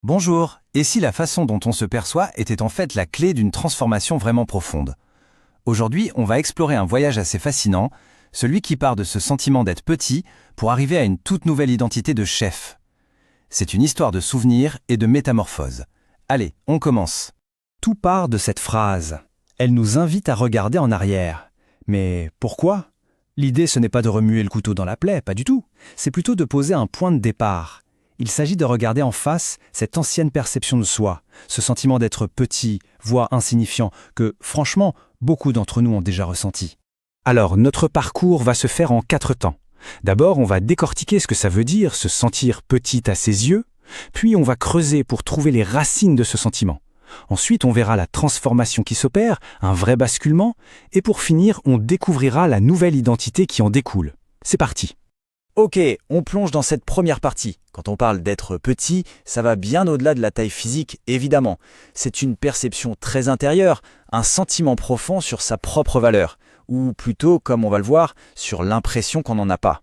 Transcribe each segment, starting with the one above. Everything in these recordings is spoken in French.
Bonjour, et si la façon dont on se perçoit était en fait la clé d'une transformation vraiment profonde? Aujourd'hui, on va explorer un voyage assez fascinant, celui qui part de ce sentiment d'être petit pour arriver à une toute nouvelle identité de chef. C'est une histoire de souvenirs et de métamorphose. Allez, on commence. Tout part de cette phrase. Elle nous invite à regarder en arrière. Mais pourquoi? L'idée, ce n'est pas de remuer le couteau dans la plaie, pas du tout. C'est plutôt de poser un point de départ. Il s'agit de regarder en face cette ancienne perception de soi, ce sentiment d'être petit, voire insignifiant, que, franchement, beaucoup d'entre nous ont déjà ressenti. Alors, notre parcours va se faire en 4 temps. D'abord, on va décortiquer ce que ça veut dire, se sentir petit à ses yeux, puis on va creuser pour trouver les racines de ce sentiment. Ensuite, on verra la transformation qui s'opère, un vrai basculement, et pour finir, on découvrira la nouvelle identité qui en découle. C'est parti. Ok, on plonge dans cette première partie. Quand on parle d'être petit, ça va bien au-delà de la taille physique, évidemment. C'est une perception très intérieure, un sentiment profond sur sa propre valeur, ou plutôt, comme on va le voir, sur l'impression qu'on n'en a pas.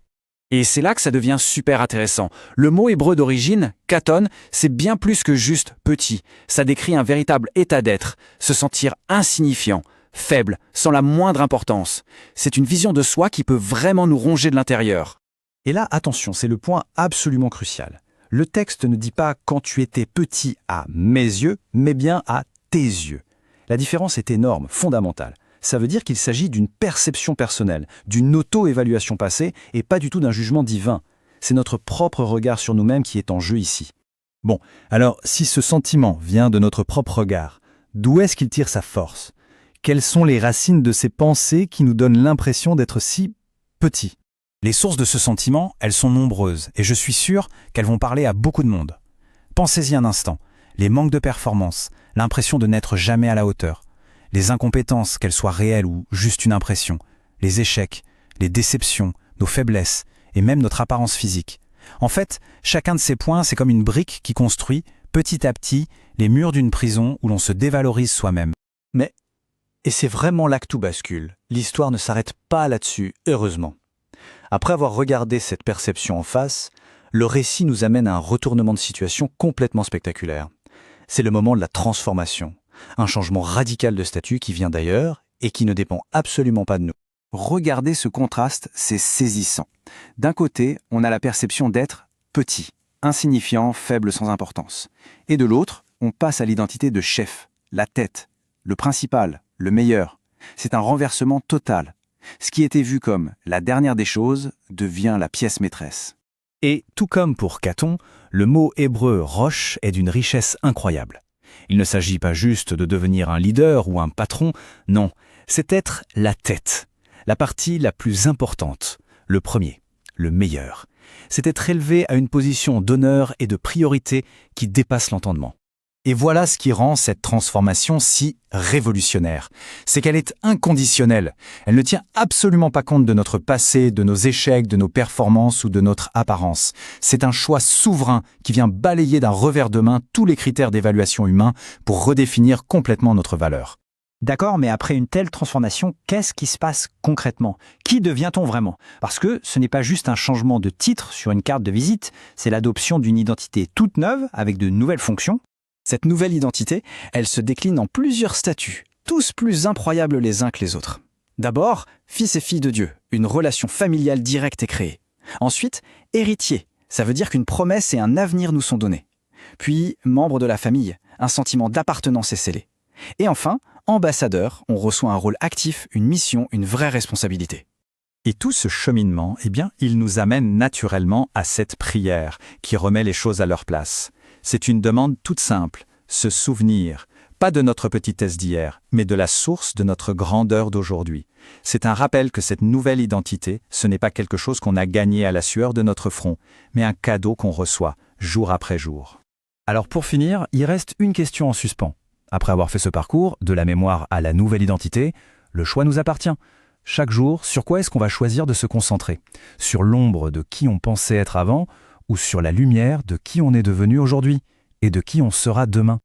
Et c'est là que ça devient super intéressant. Le mot hébreu d'origine, katon, c'est bien plus que juste petit. Ça décrit un véritable état d'être, se sentir insignifiant, faible, sans la moindre importance. C'est une vision de soi qui peut vraiment nous ronger de l'intérieur. Et là, attention, c'est le point absolument crucial. Le texte ne dit pas « quand tu étais petit à mes yeux », mais bien à tes yeux. La différence est énorme, fondamentale. Ça veut dire qu'il s'agit d'une perception personnelle, d'une auto-évaluation passée et pas du tout d'un jugement divin. C'est notre propre regard sur nous-mêmes qui est en jeu ici. Bon, alors si ce sentiment vient de notre propre regard, d'où est-ce qu'il tire sa force? Quelles sont les racines de ces pensées qui nous donnent l'impression d'être si petits? Les sources de ce sentiment, elles sont nombreuses, et je suis sûr qu'elles vont parler à beaucoup de monde. Pensez-y un instant. Les manques de performance, l'impression de n'être jamais à la hauteur, les incompétences, qu'elles soient réelles ou juste une impression, les échecs, les déceptions, nos faiblesses, et même notre apparence physique. En fait, chacun de ces points, c'est comme une brique qui construit, petit à petit, les murs d'une prison où l'on se dévalorise soi-même. Et c'est vraiment là que tout bascule. L'histoire ne s'arrête pas là-dessus, heureusement. Après avoir regardé cette perception en face, le récit nous amène à un retournement de situation complètement spectaculaire. C'est le moment de la transformation, un changement radical de statut qui vient d'ailleurs et qui ne dépend absolument pas de nous. Regardez ce contraste, c'est saisissant. D'un côté, on a la perception d'être petit, insignifiant, faible sans importance. Et de l'autre, on passe à l'identité de chef, la tête, le principal, le meilleur. C'est un renversement total. Ce qui était vu comme la dernière des choses devient la pièce maîtresse. Et tout comme pour Caton, le mot hébreu roche est d'une richesse incroyable. Il ne s'agit pas juste de devenir un leader ou un patron, non, c'est être la tête, la partie la plus importante, le premier, le meilleur. C'est être élevé à une position d'honneur et de priorité qui dépasse l'entendement. Et voilà ce qui rend cette transformation si révolutionnaire. C'est qu'elle est inconditionnelle. Elle ne tient absolument pas compte de notre passé, de nos échecs, de nos performances ou de notre apparence. C'est un choix souverain qui vient balayer d'un revers de main tous les critères d'évaluation humains pour redéfinir complètement notre valeur. D'accord, mais après une telle transformation, qu'est-ce qui se passe concrètement? Qui devient-on vraiment? Parce que ce n'est pas juste un changement de titre sur une carte de visite, c'est l'adoption d'une identité toute neuve avec de nouvelles fonctions. Cette nouvelle identité, elle se décline en plusieurs statuts, tous plus incroyables les uns que les autres. D'abord, fils et fille de Dieu, une relation familiale directe est créée. Ensuite, héritier, ça veut dire qu'une promesse et un avenir nous sont donnés. Puis, membre de la famille, un sentiment d'appartenance est scellé. Et enfin, ambassadeur, on reçoit un rôle actif, une mission, une vraie responsabilité. Et tout ce cheminement, il nous amène naturellement à cette prière qui remet les choses à leur place. C'est une demande toute simple, se souvenir, pas de notre petitesse d'hier, mais de la source de notre grandeur d'aujourd'hui. C'est un rappel que cette nouvelle identité, ce n'est pas quelque chose qu'on a gagné à la sueur de notre front, mais un cadeau qu'on reçoit jour après jour. Alors pour finir, il reste une question en suspens. Après avoir fait ce parcours, de la mémoire à la nouvelle identité, le choix nous appartient. Chaque jour, sur quoi est-ce qu'on va choisir de se concentrer? Sur l'ombre de qui on pensait être avant ou sur la lumière de qui on est devenu aujourd'hui et de qui on sera demain?